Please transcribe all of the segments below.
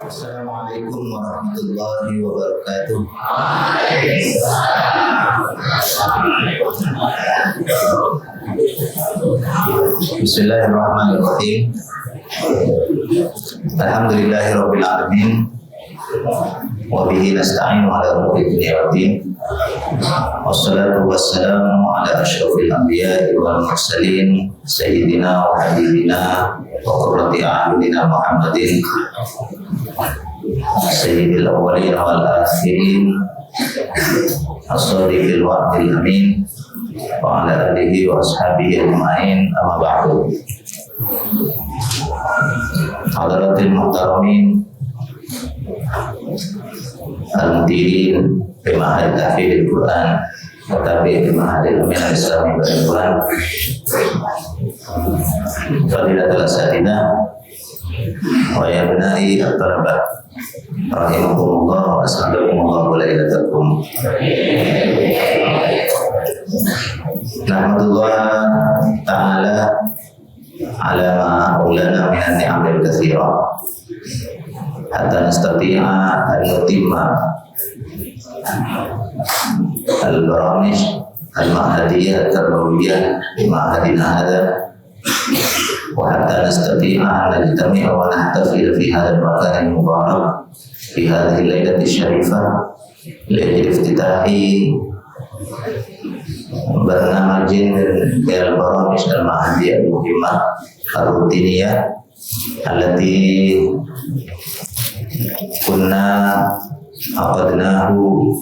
Assalamualaikum warahmatullahi wabarakatuh. Bismillahirrahmanirrahim. Alhamdulillahirabbil alamin. Wa bihi nasta'inu ala umuri dunya waddin. Wassalatu wassalamu ala asyrafil anbiya'i wal mursalin sayyidina wa habibina wa qurrati a'yunina Muhammadin sayyidil awwalin wal akhirin as-sadiqil wa'dil amin wa ala alihi wa ashabihi ajma'in, amma ba'du. Hadaratil muhtaramin al-mudirin fi ma'had tahfidil Quran wa tabi'il ma'hadil amin al-islami wal-Quran, fadilatul asatidzah wa ya abna'i at-talabah rahimakumullah wa as'adakumullah wa lailatakum. Nahmadullah ta'ala ala ma'ulana minan ni'amil katsira hatta nastati'a an nutimma al-baramij al-ma'hadiyah at-tarbawiyah di ma'hadina hadha wa hatta nastati'a an najtami'a wa nahtafil fi hadha al-makan al-mubarak fi hadhihi al-lailati asy-syarifah li iftitahi barnamijin min al-baramij al-ma'hadiyah al-muhimmah ar-rutiniyah allati kunna aqadnahu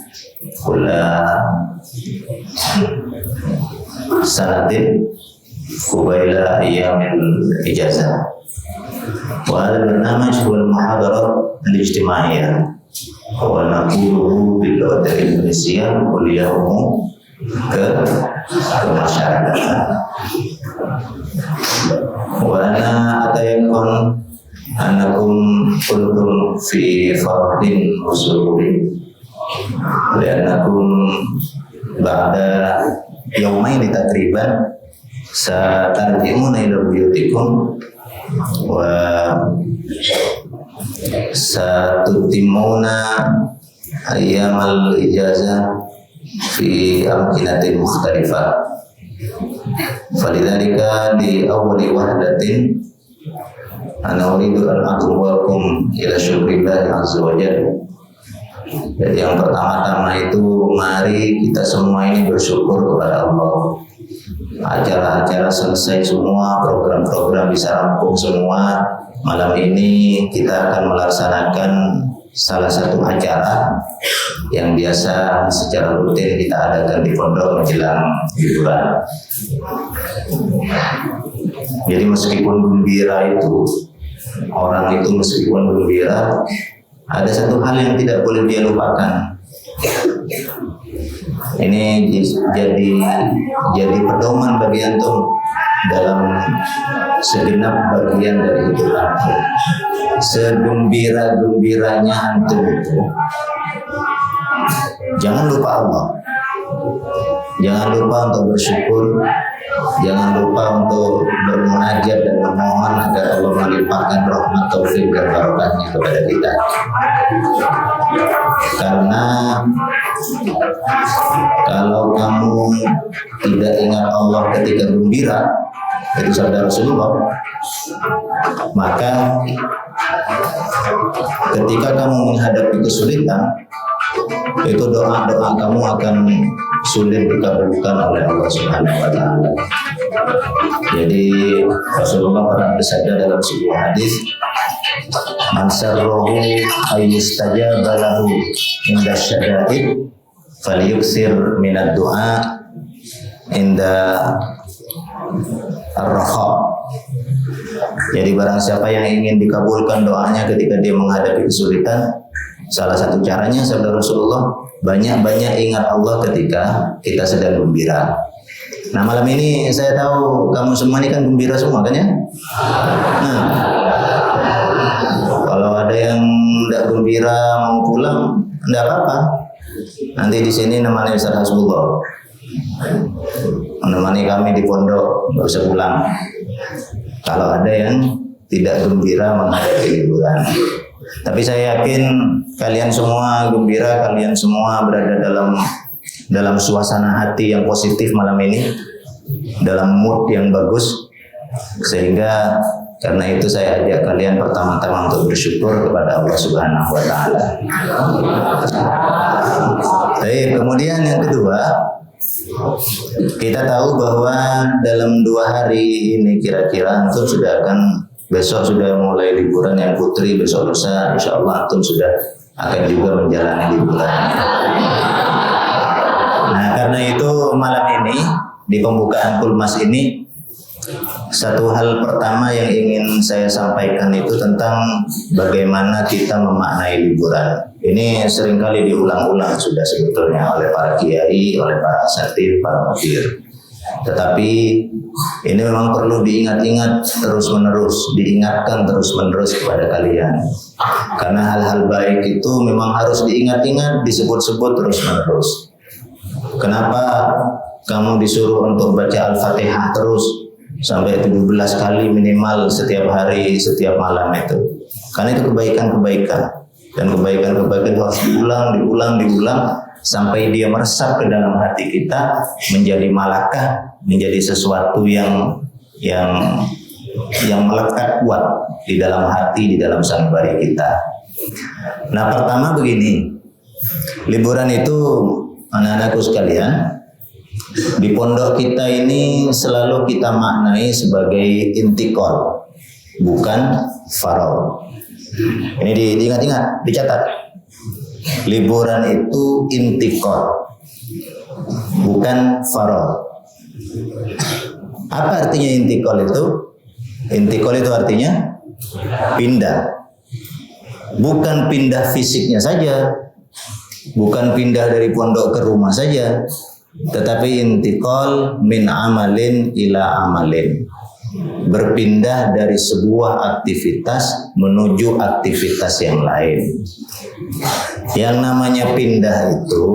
kulla sanatin qubayla ayyamil ijazah. Wa hadha al-barnamij huwa al-muhadarat al-ijtimaiyah wa naquluhu bil lughati al-indonesiyah kuliyahumu ke masyarakat. Wa ana atayakun annakum kuntum fi fardin usulin li'annakum ba'da yawmaini takriban satarji'una ila buyutikum wa satutimuna ayyamal ijazah fi amkinatin mukhtalifah. Falidhalika di awali wahdatin ana uridu an ad'uwakum ila syukrillahi azza wa jalla. Jadi yang pertama-tama itu mari kita semua ini bersyukur kepada Allah. Acara-acara selesai semua, program-program bisa rampung semua. Malam ini kita akan melaksanakan salah satu acara yang biasa secara rutin kita adakan di pondok menjelang liburan. Jadi meskipun gembira itu, orang itu meskipun gembira, ada satu hal yang tidak boleh dia lupakan. Ini jadi pedoman bagi antum dalam segenap bagian dari hidup antum. Segembira-gembiranya antum itu, jangan lupa Allah. Jangan lupa untuk bersyukur. Jangan lupa untuk bermunajat dan memohon agar Allah melimpahkan rahmat, taufik dan barakahnya kepada kita. Karena kalau kamu tidak ingat Allah ketika gembira, itu sabda Rasulullah, maka ketika kamu menghadapi kesulitan, itu doa-doa kamu akan sulit dikabulkan oleh Allah Subhanahu wa taala. Jadi Rasulullah pernah bersabda dalam sebuah hadis, "Man sarrahu ayyustajaba lahu inda syada'id falyuksir minad du'a inda ar-raha." Jadi barang siapa yang ingin dikabulkan doanya ketika dia menghadapi kesulitan, salah satu caranya sabda Rasulullah, banyak-banyak ingat Allah ketika kita sedang gembira. Nah, malam ini saya tahu kamu semua ini kan gembira semua kan ya? Nah, kalau ada yang tidak gembira mau pulang, tidak apa-apa. Nanti di sini namanya Ustaz Hasbullah, menemani kami di pondok, nggak usah pulang. Kalau ada yang tidak gembira menghadapi liburan, Tapi saya yakin kalian semua gembira, kalian semua berada dalam suasana hati yang positif malam ini, dalam mood yang bagus, sehingga karena itu saya ajak kalian pertama-tama untuk bersyukur kepada Allah Subhanahu wa taala. Baik, kemudian yang kedua, kita tahu bahwa dalam 2 hari ini kira-kira antum sudah akan, besok sudah mulai liburan yang putri, besok lusa insya Allah antum sudah akan juga menjalani liburan. Nah, karena itu malam ini di pembukaan Kulmas ini, satu hal pertama yang ingin saya sampaikan itu tentang bagaimana kita memaknai liburan. Ini seringkali diulang-ulang sudah sebetulnya oleh para kiai, oleh para asatidz, para mudir. Tetapi ini memang perlu diingat-ingat terus-menerus, diingatkan terus-menerus kepada kalian. Karena hal-hal baik itu memang harus diingat-ingat, disebut-sebut terus-menerus. Kenapa kamu disuruh untuk baca Al-Fatihah terus sampai 17 kali minimal setiap hari, setiap malam itu? Karena itu kebaikan-kebaikan. Dan kebaikan-kebaikan harus diulang sampai dia meresap ke dalam hati kita, menjadi malakah, menjadi sesuatu yang melekat kuat di dalam hati, di dalam sanubari kita. Nah, pertama begini, liburan itu anak-anakku sekalian, di pondok kita ini selalu kita maknai sebagai intikal, bukan farau. Ini diingat-ingat, dicatat. Liburan itu intikal, bukan farau. Apa artinya intikal itu? Intikal itu artinya pindah. Bukan pindah fisiknya saja, bukan pindah dari pondok ke rumah saja, tetapi intikal min amalin ila amalin. Berpindah dari sebuah aktivitas menuju aktivitas yang lain. Yang namanya pindah itu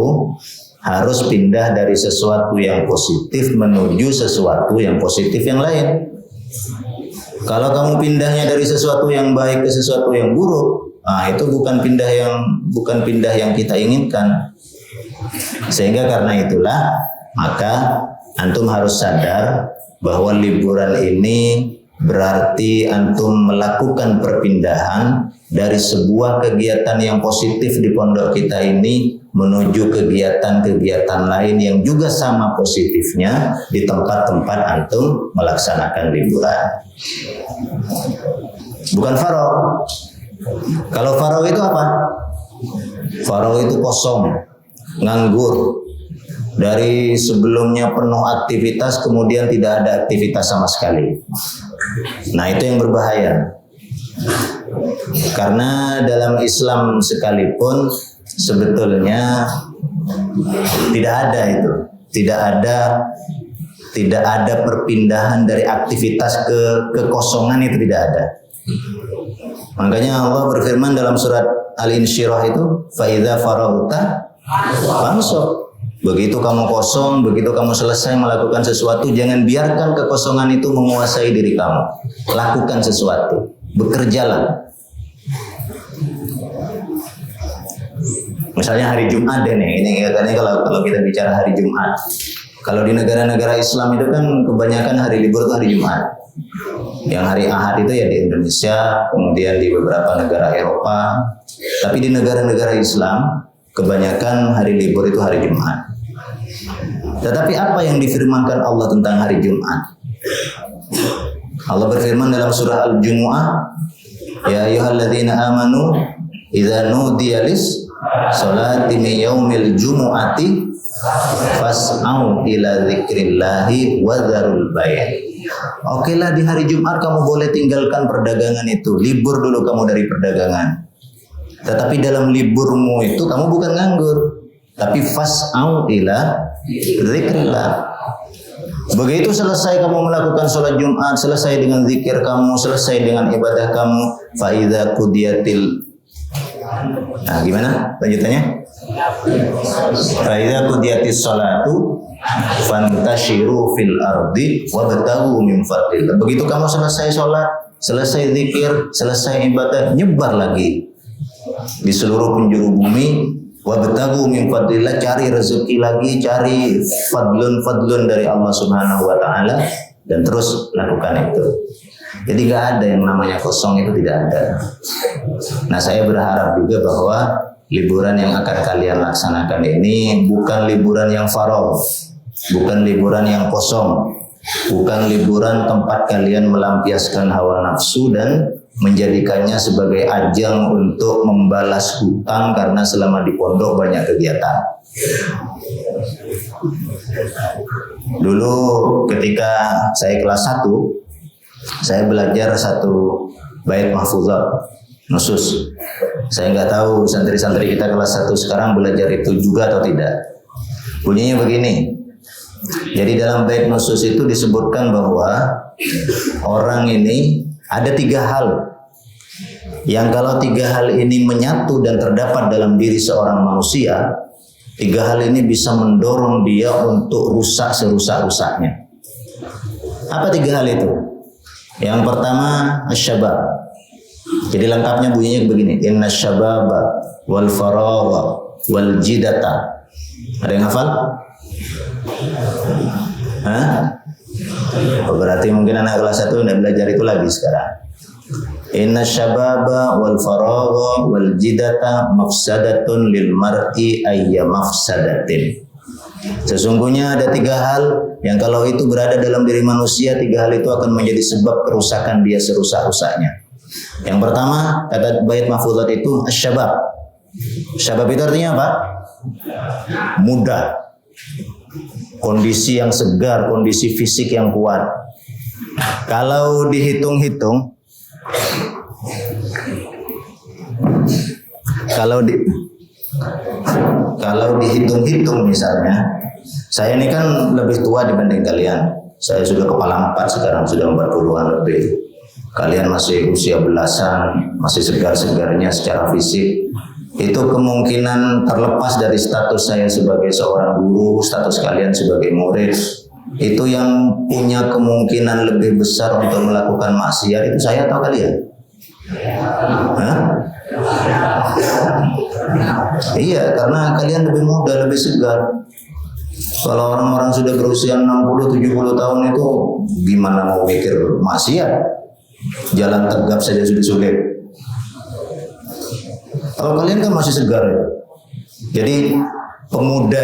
harus pindah dari sesuatu yang positif menuju sesuatu yang positif yang lain. Kalau kamu pindahnya dari sesuatu yang baik ke sesuatu yang buruk, itu bukan pindah yang kita inginkan. Sehingga karena itulah maka antum harus sadar bahwa liburan ini berarti antum melakukan perpindahan dari sebuah kegiatan yang positif di pondok kita ini menuju kegiatan-kegiatan lain yang juga sama positifnya di tempat-tempat antum melaksanakan liburan. Bukan farau. Kalau farau itu apa? Farau itu kosong, nganggur. Dari sebelumnya penuh aktivitas, kemudian tidak ada aktivitas sama sekali. Nah, itu yang berbahaya. Karena dalam Islam sekalipun sebetulnya tidak ada itu. Tidak ada perpindahan dari aktivitas ke kekosongan, itu tidak ada. Makanya Allah berfirman dalam surat Al-Insyirah itu, fa idza faragta fansab. Begitu kamu kosong, begitu kamu selesai melakukan sesuatu, jangan biarkan kekosongan itu menguasai diri kamu. Lakukan sesuatu, bekerjalah. Misalnya hari Jumat deh nih, ini katanya kalau kita bicara hari Jumat. Kalau di negara-negara Islam itu kan kebanyakan hari libur itu hari Jumat. Yang hari Ahad itu ya di Indonesia, kemudian di beberapa negara Eropa. Tapi di negara-negara Islam kebanyakan hari libur itu hari Jumat. Tetapi apa yang difirmankan Allah tentang hari Jumat? Allah berfirman dalam surah Al-Jumu'ah, ya ayyuhalladzina amanu idza nudiya lis salati min yaumil jumu'ati fas'au ila dzikrillahi wa dzarul bai'. Oke lah, di hari Jumat kamu boleh tinggalkan perdagangan itu, libur dulu kamu dari perdagangan. Tetapi dalam liburmu itu kamu bukan nganggur, tapi fas'au ila dzikrillah. Begitu selesai kamu melakukan sholat Jumat, selesai dengan zikir kamu, selesai dengan ibadah kamu, fa idza qudiyatil. Nah, gimana lanjutannya? Fa idza qudiyatis sholatu fantashiru fil ardi wabtaghu min fadlillah. Begitu kamu selesai sholat, selesai zikir, selesai ibadah, nyebar lagi di seluruh penjuru bumi. Wabtaghu min fadlillah, cari rezeki lagi, cari fadlun dari Allah Subhanahu wa taala, dan terus lakukan itu. Jadi gak ada yang namanya kosong, itu tidak ada. Nah, saya berharap juga bahwa liburan yang akan kalian laksanakan ini bukan liburan yang faragh, bukan liburan yang kosong, bukan liburan tempat kalian melampiaskan hawa nafsu dan menjadikannya sebagai ajang untuk membalas hutang karena selama di pondok banyak kegiatan. Dulu ketika saya kelas 1, saya belajar satu bait mahfuzat nusus. Saya nggak tahu santri-santri kita kelas 1 sekarang belajar itu juga atau tidak. Bunyinya begini. Jadi dalam bait nusus itu disebutkan bahwa orang ini ada 3 hal yang kalau 3 hal ini menyatu dan terdapat dalam diri seorang manusia, 3 hal ini bisa mendorong dia untuk rusak serusak-rusaknya. Apa 3 hal itu? Yang pertama, asyabab. Jadi lengkapnya bunyinya begini, inna syababa wal faragha wal jidata. Ada yang hafal? Berarti mungkin anak kelas 1 tidak belajar itu lagi sekarang. Inna syababa wal faragha wal jidata mafsadatun lil mar'i ayya mafsadatin. Sesungguhnya ada 3 hal yang kalau itu berada dalam diri manusia, 3 hal itu akan menjadi sebab kerusakan dia serusak-rusaknya. Yang pertama, kata bait mahfuzat itu asyabab. Syabab itu artinya apa? Muda. Kondisi yang segar, kondisi fisik yang kuat. Kalau dihitung-hitung, kalau dihitung-hitung misalnya, saya ini kan lebih tua dibanding kalian. Saya sudah kepala 4 sekarang, sudah 40-an lebih. Kalian masih usia belasan, masih segar-segarnya secara fisik. Itu kemungkinan terlepas dari status saya sebagai seorang guru, status kalian sebagai murid, itu yang punya kemungkinan lebih besar untuk melakukan maksiat itu saya atau kalian? Iya, karena kalian lebih muda, lebih segar. Kalau orang-orang sudah berusia 60-70 tahun itu gimana mau mikir maksiat? Jalan tegap saja sudah sulit. Kalau kalian kan masih segar ya. Jadi pemuda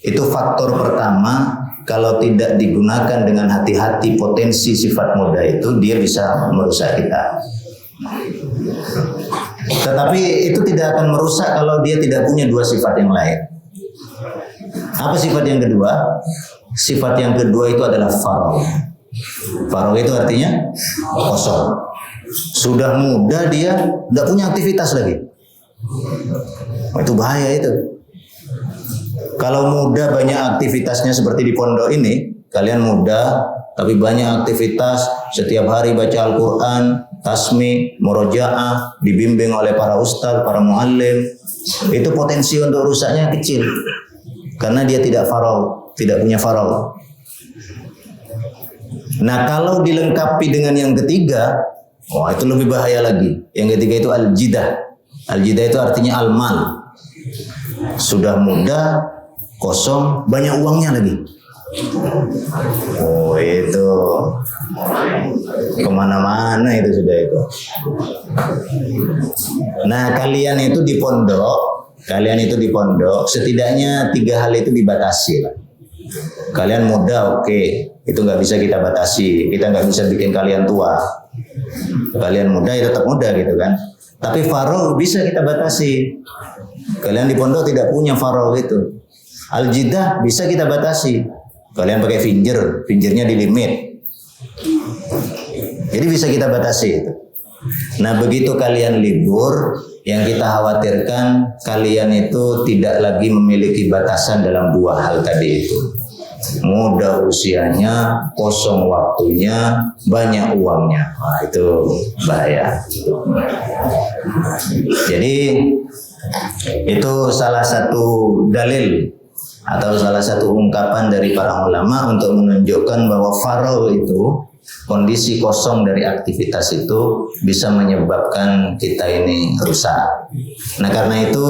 itu faktor pertama. Kalau tidak digunakan dengan hati-hati, potensi sifat muda itu dia bisa merusak kita. Tetapi itu tidak akan merusak kalau dia tidak punya 2 sifat yang lain. Apa sifat yang kedua? Sifat yang kedua itu adalah faragh. Faragh itu artinya kosong. Sudah muda dia tidak punya aktivitas lagi. Itu bahaya itu. Kalau muda banyak aktivitasnya seperti di pondok ini, kalian muda tapi banyak aktivitas, setiap hari baca Al-Quran, tasmi, murojaah, dibimbing oleh para ustadz, para muallim, itu potensi untuk rusaknya kecil. Karena dia tidak faragh, tidak punya faragh. Nah, kalau dilengkapi dengan yang ketiga, wah itu lebih bahaya lagi. Yang ketiga itu al-jidah. Al-jidah itu artinya al-mal. Sudah muda, kosong, banyak uangnya lagi. Oh itu kemana-mana itu sudah itu. Nah kalian itu di pondok, setidaknya 3 hal itu dibatasi. Kalian muda, oke, itu nggak bisa kita batasi, kita nggak bisa bikin kalian tua. Kalian muda ya tetap muda gitu kan. Tapi faragh bisa kita batasi. Kalian di pondok tidak punya faragh itu. Al-jidah bisa kita batasi. Kalian pakai fingernya di limit. Jadi bisa kita batasi. Nah begitu kalian libur, yang kita khawatirkan kalian itu tidak lagi memiliki batasan dalam 2 hal tadi itu. Muda usianya, kosong waktunya, banyak uangnya. Nah, itu bahaya. Jadi itu salah satu dalil atau salah satu ungkapan dari para ulama untuk menunjukkan bahwa faragh itu, kondisi kosong dari aktivitas itu bisa menyebabkan kita ini rusak. Nah karena itu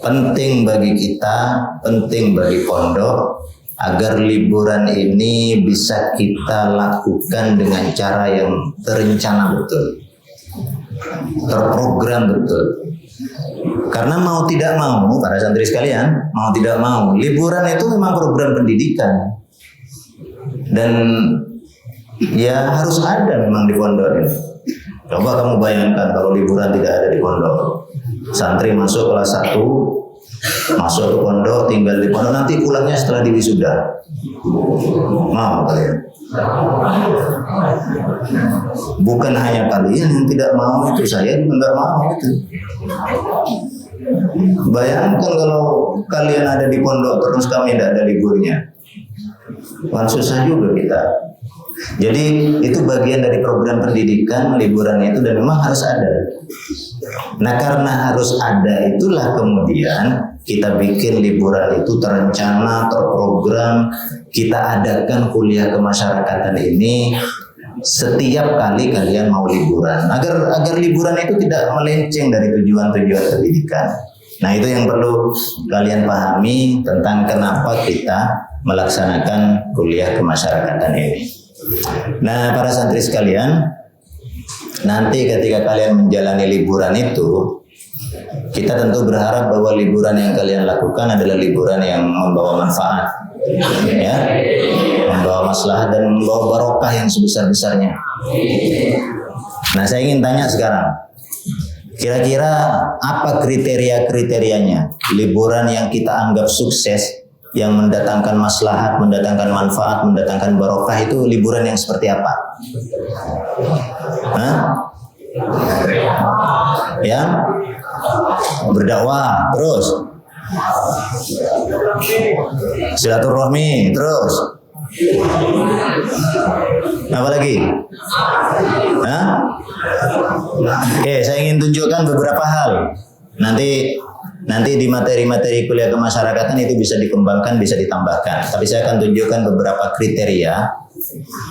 penting bagi kita, penting bagi pondok agar liburan ini bisa kita lakukan dengan cara yang terencana betul, terprogram betul. Karena mau tidak mau, para santri sekalian, mau tidak mau, liburan itu memang program pendidikan. Dan ya harus ada memang di pondok ini. Coba kamu bayangkan kalau liburan tidak ada di pondok. Santri masuk kelas 1, masuk ke pondok, tinggal di pondok, nanti pulangnya setelah diwisuda. Mau kalian? Bukan hanya kalian yang tidak mau itu, saya juga nggak mau itu. Bayangkan kalau kalian ada di pondok terus kami tidak ada liburnya, kan susah juga kita. Jadi itu bagian dari program pendidikan liburan itu, dan memang harus ada. Nah karena harus ada itulah kemudian kita bikin liburan itu terencana, terprogram. Kita adakan kuliah kemasyarakatan ini setiap kali kalian mau liburan, agar liburan itu tidak melenceng dari tujuan-tujuan pendidikan. Nah itu yang perlu kalian pahami tentang kenapa kita melaksanakan kuliah kemasyarakatan ini. Nah para santri sekalian, nanti ketika kalian menjalani liburan itu, kita tentu berharap bahwa liburan yang kalian lakukan adalah liburan yang membawa manfaat, ya, membawa maslahat dan membawa barokah yang sebesar-besarnya. Nah saya ingin tanya sekarang, kira-kira apa kriteria-kriterianya liburan yang kita anggap sukses, yang mendatangkan maslahat, mendatangkan manfaat, mendatangkan barokah, itu liburan yang seperti apa? Hah? Yang berdakwah, terus silaturahmi, terus apa lagi? Hah? Oke, saya ingin tunjukkan beberapa hal. Nanti di materi-materi kuliah kemasyarakatan itu bisa dikembangkan, bisa ditambahkan. Tapi saya akan tunjukkan beberapa kriteria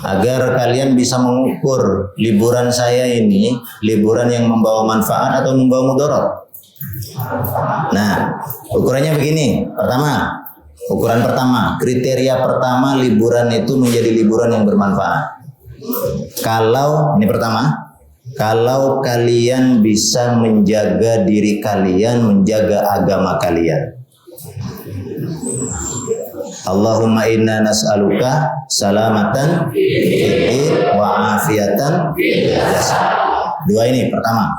agar kalian bisa mengukur liburan saya ini liburan yang membawa manfaat atau membawa mudarat. Nah, ukurannya begini. Ukuran pertama, kriteria pertama liburan itu menjadi liburan yang bermanfaat. Kalau kalian bisa menjaga diri kalian, menjaga agama kalian. Allahumma inna nas'aluka salamatan fiddin wa afiatan fil jasad. Dua ini, pertama,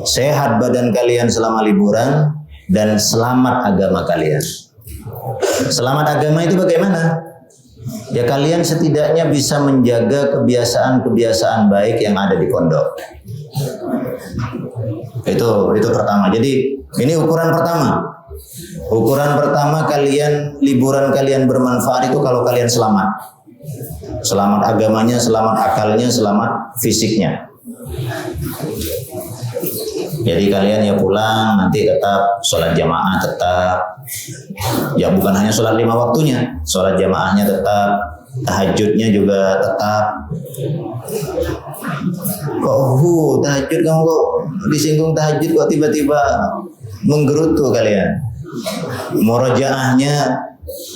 sehat badan kalian selama liburan dan selamat agama kalian. Selamat agama itu bagaimana? Ya kalian setidaknya bisa menjaga kebiasaan-kebiasaan baik yang ada di pondok. Itu pertama. Jadi ini ukuran pertama. Ukuran pertama liburan kalian bermanfaat itu kalau kalian selamat. Selamat agamanya, selamat akalnya, selamat fisiknya. Jadi kalian ya pulang nanti tetap sholat jamaah, tetap ya bukan hanya sholat 5 waktunya, sholat jamaahnya tetap, tahajudnya juga tetap. Tahajud kamu kok disinggung tahajud kok tiba-tiba menggerutu kalian. Murojaahnya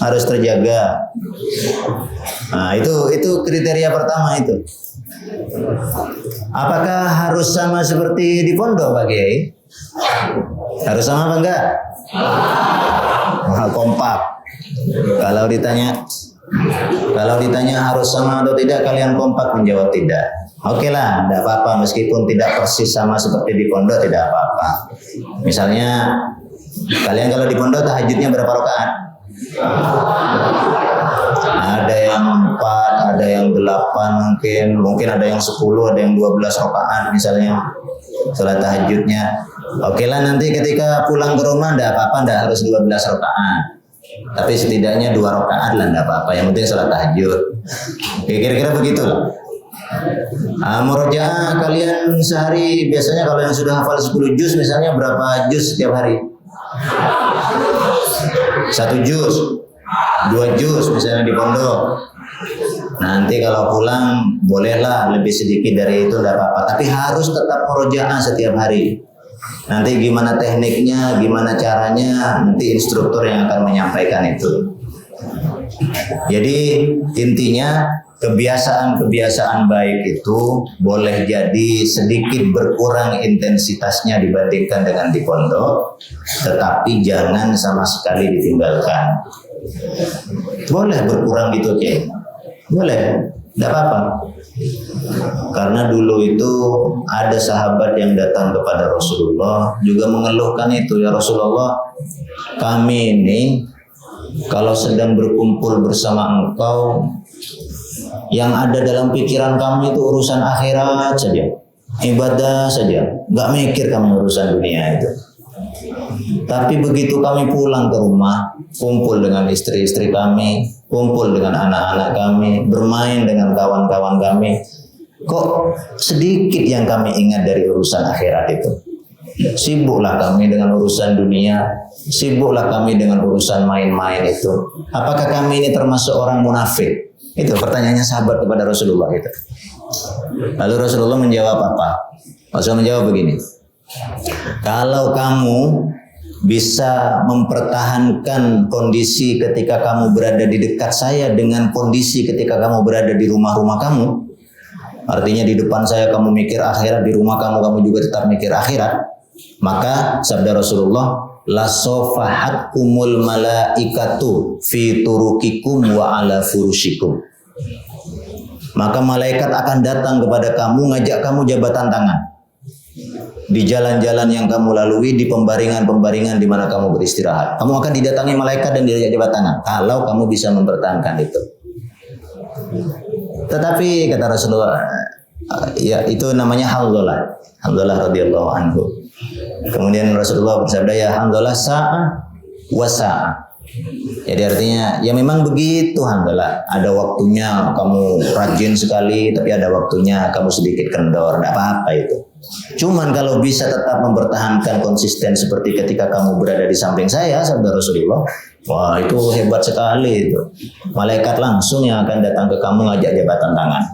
harus terjaga. Nah itu kriteria pertama itu. Apakah harus sama seperti di pondok Pak Kiai? Harus sama apa enggak? Kompak. Kalau ditanya harus sama atau tidak, kalian kompak menjawab tidak. Oke lah, tidak apa-apa, meskipun tidak persis sama seperti di pondok, tidak apa-apa. Misalnya kalian kalau di pondok tahajudnya berapa rakaat? Ada yang 4, ada yang 8, mungkin ada yang 10, ada yang 12 rakaat misalnya salat tahajudnya. Oke lah, nanti ketika pulang ke rumah enggak apa-apa, enggak harus 12 rakaat. Tapi setidaknya 2 rakaat lah, enggak apa-apa. Yang penting salat tahajud. Oke, kira-kira begitu. Murojaah kalian sehari biasanya kalau yang sudah hafal 10 juz misalnya berapa juz setiap hari? 1 juz, 2 juz misalnya di pondok. Nanti kalau pulang bolehlah lebih sedikit dari itu, tidak apa-apa. Tapi harus tetap murojaah setiap hari. Nanti gimana tekniknya, gimana caranya, nanti instruktur yang akan menyampaikan itu. Jadi intinya kebiasaan-kebiasaan baik itu boleh jadi sedikit berkurang intensitasnya dibandingkan dengan di pondok, tetapi jangan sama sekali ditinggalkan. Boleh berkurang gitu, Cik. Boleh, tidak apa-apa. Karena dulu itu ada sahabat yang datang kepada Rasulullah juga mengeluhkan itu, ya Rasulullah, kami ini kalau sedang berkumpul bersama engkau, yang ada dalam pikiran kami itu urusan akhirat saja, ibadah saja, nggak mikir kami urusan dunia itu. Tapi begitu kami pulang ke rumah, kumpul dengan istri-istri kami, kumpul dengan anak-anak kami, bermain dengan kawan-kawan kami, kok sedikit yang kami ingat dari urusan akhirat itu. Sibuklah kami dengan urusan dunia, sibuklah kami dengan urusan main-main itu. Apakah kami ini termasuk orang munafik? Itu pertanyaannya sahabat kepada Rasulullah itu. Lalu Rasulullah menjawab apa? Rasulullah menjawab begini, kalau kamu bisa mempertahankan kondisi ketika kamu berada di dekat saya dengan kondisi ketika kamu berada di rumah-rumah kamu, artinya di depan saya kamu mikir akhirat, di rumah kamu juga tetap mikir akhirat, maka sabda Rasulullah, la sofahatkumul malaikatu fi turukikum wa ala furushikum. Maka malaikat akan datang kepada kamu, ngajak kamu jabatan tangan di jalan-jalan yang kamu lalui, di pembaringan-pembaringan di mana kamu beristirahat. Kamu akan didatangi malaikat dan diajak jabat tangan kalau kamu bisa mempertahankan itu. Tetapi kata Rasulullah, ya itu namanya Hamdalah. Hamdalah radhiyallahu anhu. Kemudian Rasulullah bersabda, ya Hamdalah sa'ah wa sa'ah. Jadi artinya ya memang begitu Hamdalah. Ada waktunya kamu rajin sekali, tapi ada waktunya kamu sedikit kendor. Tidak apa-apa itu. Cuman kalau bisa tetap mempertahankan konsisten seperti ketika kamu berada di samping saya, sabda Rasulullah, wah itu hebat sekali itu. Malaikat langsung yang akan datang ke kamu ngajak jabatan tangan.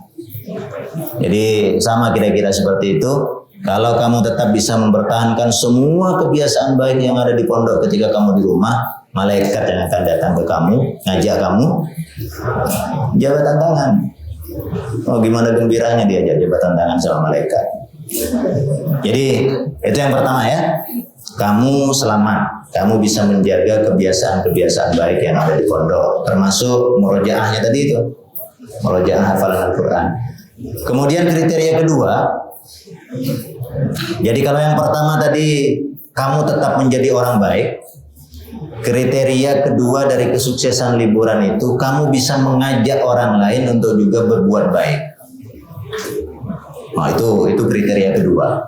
Jadi sama kira-kira seperti itu. Kalau kamu tetap bisa mempertahankan semua kebiasaan baik yang ada di pondok ketika kamu di rumah, malaikat yang akan datang ke kamu, ngajak kamu jabatan tangan. Oh gimana gembiranya diajak jabatan tangan sama malaikat. Jadi itu yang pertama ya, kamu selamat, kamu bisa menjaga kebiasaan-kebiasaan baik yang ada di pondok, termasuk murojaahnya tadi itu, murojaah hafalan Al-Quran. Kemudian kriteria kedua, jadi kalau yang pertama tadi kamu tetap menjadi orang baik, kriteria kedua dari kesuksesan liburan itu kamu bisa mengajak orang lain untuk juga berbuat baik. Nah, itu kriteria kedua.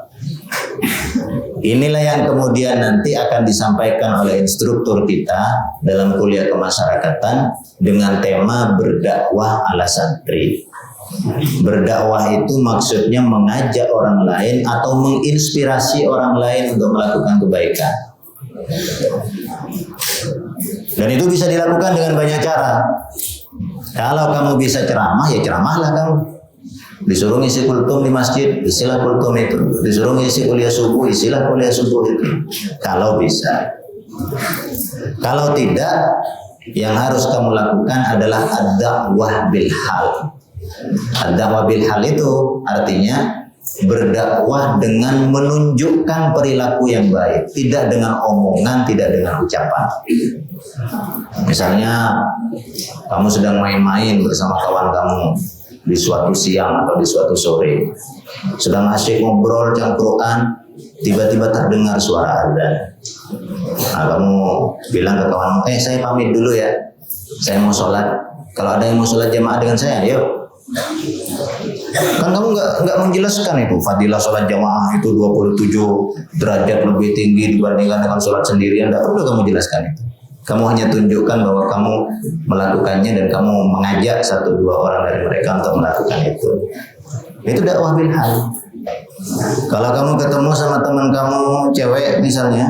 Inilah yang kemudian nanti akan disampaikan oleh instruktur kita dalam kuliah kemasyarakatan dengan tema berdakwah ala santri. Berdakwah itu maksudnya mengajak orang lain atau menginspirasi orang lain untuk melakukan kebaikan. Dan itu bisa dilakukan dengan banyak cara. Kalau kamu bisa ceramah, ya ceramahlah kamu. Disuruh ngisi kultum di masjid, isilah kultum itu. Disuruh ngisi kuliah subuh, isilah kuliah subuh itu. Kalau bisa. Kalau tidak, yang harus kamu lakukan adalah ad-da'wah bil hal. Ad-da'wah bil hal itu artinya berdakwah dengan menunjukkan perilaku yang baik, tidak dengan omongan, tidak dengan ucapan. Misalnya kamu sedang main-main bersama kawan kamu di suatu siang atau di suatu sore, sedang asyik ngobrol cangkruan, tiba-tiba terdengar suara azan. Nah, kamu bilang ke kawan, saya pamit dulu ya, saya mau sholat. Kalau ada yang mau sholat jamaah dengan saya, yuk. Kan kamu nggak menjelaskan itu fadilah sholat jamaah itu 27 derajat lebih tinggi dibandingkan dengan sholat sendirian. Tidak perlu kamu jelaskan itu. Kamu hanya tunjukkan bahwa kamu melakukannya dan kamu mengajak 1-2 orang dari mereka untuk melakukan itu. Itu dakwah bil hal. Kalau kamu ketemu sama teman kamu cewek misalnya,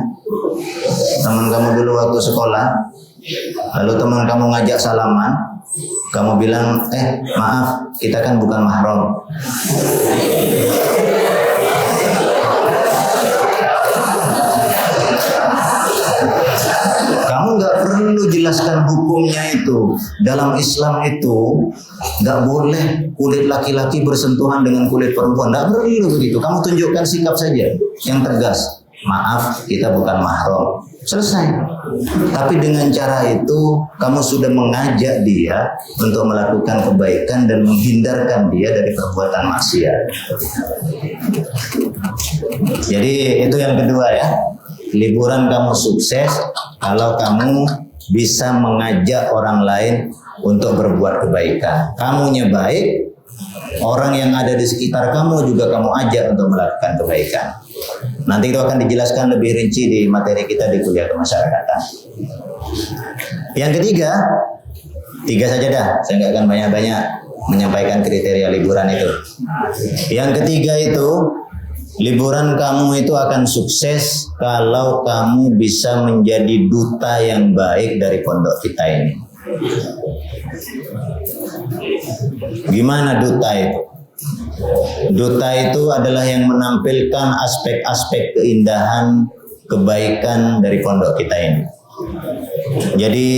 teman kamu dulu waktu sekolah, lalu teman kamu ngajak salaman, kamu bilang, maaf, kita kan bukan mahram. Kamu nggak perlu jelaskan hukumnya itu. Dalam Islam itu nggak boleh kulit laki-laki bersentuhan dengan kulit perempuan. Nggak perlu begitu. Kamu tunjukkan sikap saja yang tegas. Maaf, kita bukan mahram. Selesai. Tapi dengan cara itu kamu sudah mengajak dia untuk melakukan kebaikan dan menghindarkan dia dari perbuatan maksiat. Jadi itu yang kedua ya. Liburan kamu sukses kalau kamu bisa mengajak orang lain untuk berbuat kebaikan. Kamunya baik, orang yang ada di sekitar kamu juga kamu ajak untuk melakukan kebaikan. Nanti itu akan dijelaskan lebih rinci di materi kita di kuliah kemasyarakatan. Yang ketiga, tiga saja dah, saya nggak akan banyak-banyak menyampaikan kriteria liburan itu. Yang ketiga itu, liburan kamu itu akan sukses kalau kamu bisa menjadi duta yang baik dari pondok kita ini. Gimana duta itu? Duta itu adalah yang menampilkan aspek-aspek keindahan, kebaikan dari pondok kita ini. Jadi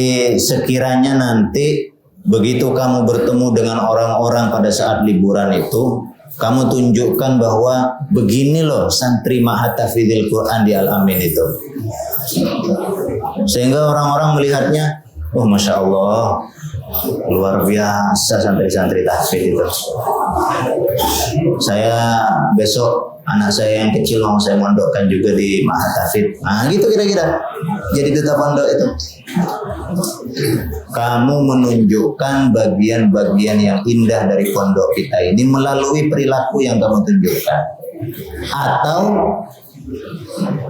sekiranya nanti begitu kamu bertemu dengan orang-orang pada saat liburan itu, kamu tunjukkan bahwa begini loh santri Mahatafidil Quran di Al-Amin itu. Sehingga orang-orang melihatnya, oh Masya Allah, luar biasa santri-santri tahfidz itu. Saya besok anak saya yang kecil mau saya mondokkan juga di Mahatafidz. Nah gitu kira-kira. Jadi duta pondok itu. Kamu menunjukkan bagian-bagian yang indah dari pondok kita ini melalui perilaku yang kamu tunjukkan. Atau,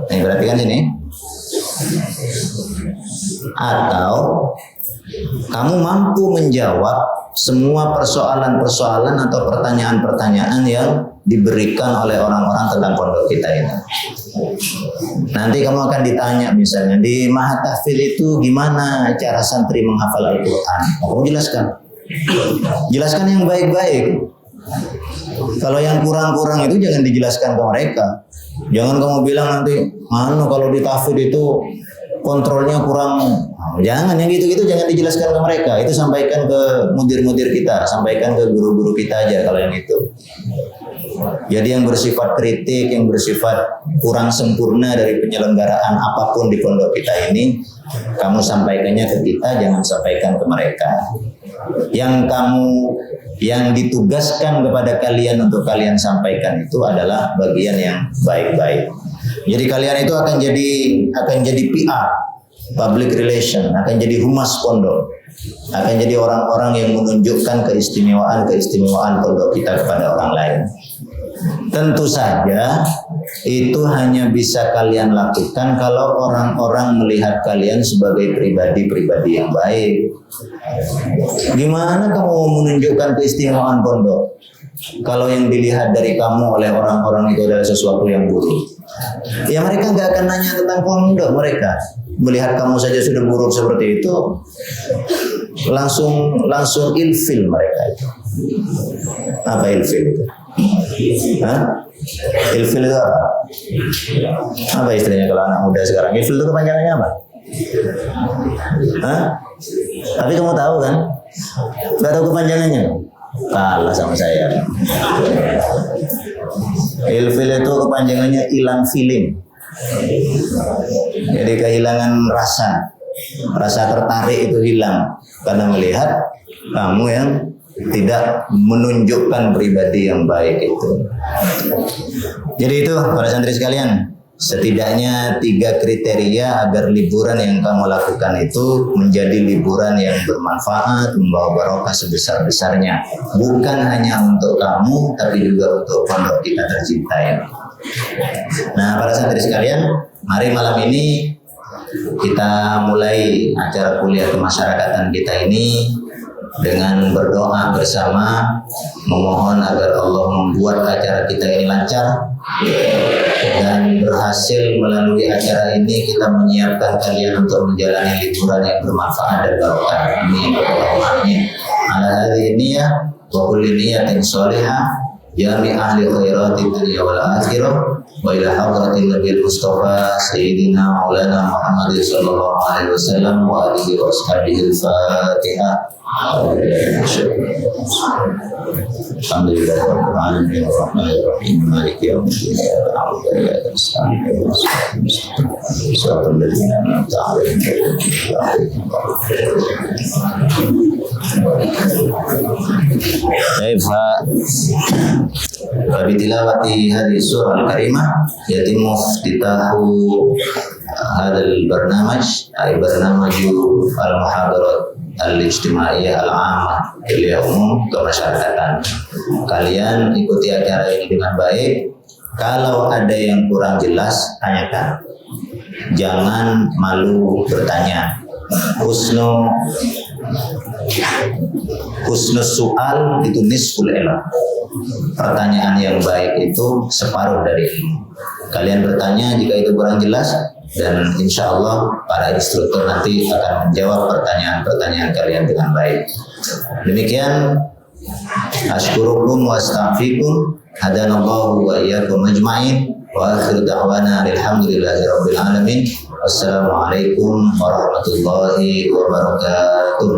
perhatikan sini. Atau kamu mampu menjawab semua persoalan-persoalan atau pertanyaan-pertanyaan yang diberikan oleh orang-orang tentang pondok kita ini. Nanti kamu akan ditanya misalnya di Mahatafidz itu gimana cara santri menghafal Al-Quran. Kamu jelaskan. Jelaskan yang baik-baik. Kalau yang kurang-kurang itu jangan dijelaskan ke mereka. Jangan kamu bilang nanti, kalau di tahfidz itu kontrolnya kurang. Jangan, yang gitu-gitu jangan dijelaskan ke mereka. Itu sampaikan ke mudir-mudir kita, sampaikan ke guru-guru kita aja kalau yang itu. Jadi yang bersifat kritik, yang bersifat kurang sempurna dari penyelenggaraan apapun di pondok kita ini, kamu sampaikannya ke kita, jangan sampaikan ke mereka. Yang ditugaskan kepada kalian untuk kalian sampaikan itu adalah bagian yang baik-baik. Jadi kalian itu akan jadi PR, public relation, akan jadi humas pondok, akan jadi orang-orang yang menunjukkan keistimewaan pondok kita kepada orang lain. Tentu saja itu hanya bisa kalian lakukan kalau orang-orang melihat kalian sebagai pribadi-pribadi yang baik. Gimana kamu menunjukkan keistimewaan pondok kalau yang dilihat dari kamu oleh orang-orang itu adalah sesuatu yang buruk? Ya mereka nggak akan nanya tentang pondok. Mereka melihat kamu saja sudah buruk seperti itu, langsung ilfil mereka itu. Apa ilfil itu? Ilfil itu apa? Apa istilahnya kalau anak muda sekarang? Ilfil itu kepanjangannya apa? Tapi kamu tahu kan? Gak tahu kepanjangannya? Kalah sama saya. Ilfil itu kepanjangannya hilang feeling. Jadi kehilangan rasa tertarik itu hilang karena melihat kamu yang tidak menunjukkan pribadi yang baik itu. Jadi itu para santri sekalian, setidaknya 3 kriteria agar liburan yang kamu lakukan itu menjadi liburan yang bermanfaat, membawa barokah sebesar-besarnya. Bukan hanya untuk kamu, tapi juga untuk pondok kita tercinta ini. Nah, para santri sekalian, mari malam ini kita mulai acara kuliah kemasyarakatan kita ini dengan berdoa bersama, memohon agar Allah membuat acara kita ini lancar dan berhasil. Melalui acara ini kita menyiapkan kalian untuk menjalani liburan yang bermanfaat dan barokah. Amin. Amin. Ala hadhihi niyyah wa kulli niyyatin shalihah jami ahli khairati dunya wal akhirah wa ila hadratin nabiyil mustafa sayyidina maulana Muhammad sallallahu alaihi wasallam wa alihi wa ashabihi al-fatihah. Alhamdulillahirabbil alamin arrahmanir rahim maliki yaumiddin iyyaka na'budu wa iyyaka nasta'in siratal ladzina an'amta 'alaihim ghairil maghdubi 'alaihim. Bitilawati hadhihi surah al-karimah yatimu iftitahu hadzal barnamaj ay barnamaju al-muhadarat al-ijtimaiyah al-'ammah kuliah umum kemasyarakatan. Kalian ikuti acara ini dengan baik. Kalau ada yang kurang jelas, tanyakan. Jangan malu bertanya. Husnus soal itu nisful ilm. Pertanyaan yang baik itu separuh dari ilmu. Kalian bertanya jika itu kurang jelas, dan insya Allah para instruktur nanti akan menjawab pertanyaan-pertanyaan kalian dengan baik. Demikian, ashkurukum wa astaghfirukum, hadanallahu wa iyyakum ajma'in, wa akhiru da'wana alhamdulillahi rabbil alamin. Wassalamualaikum warahmatullahi wabarakatuh.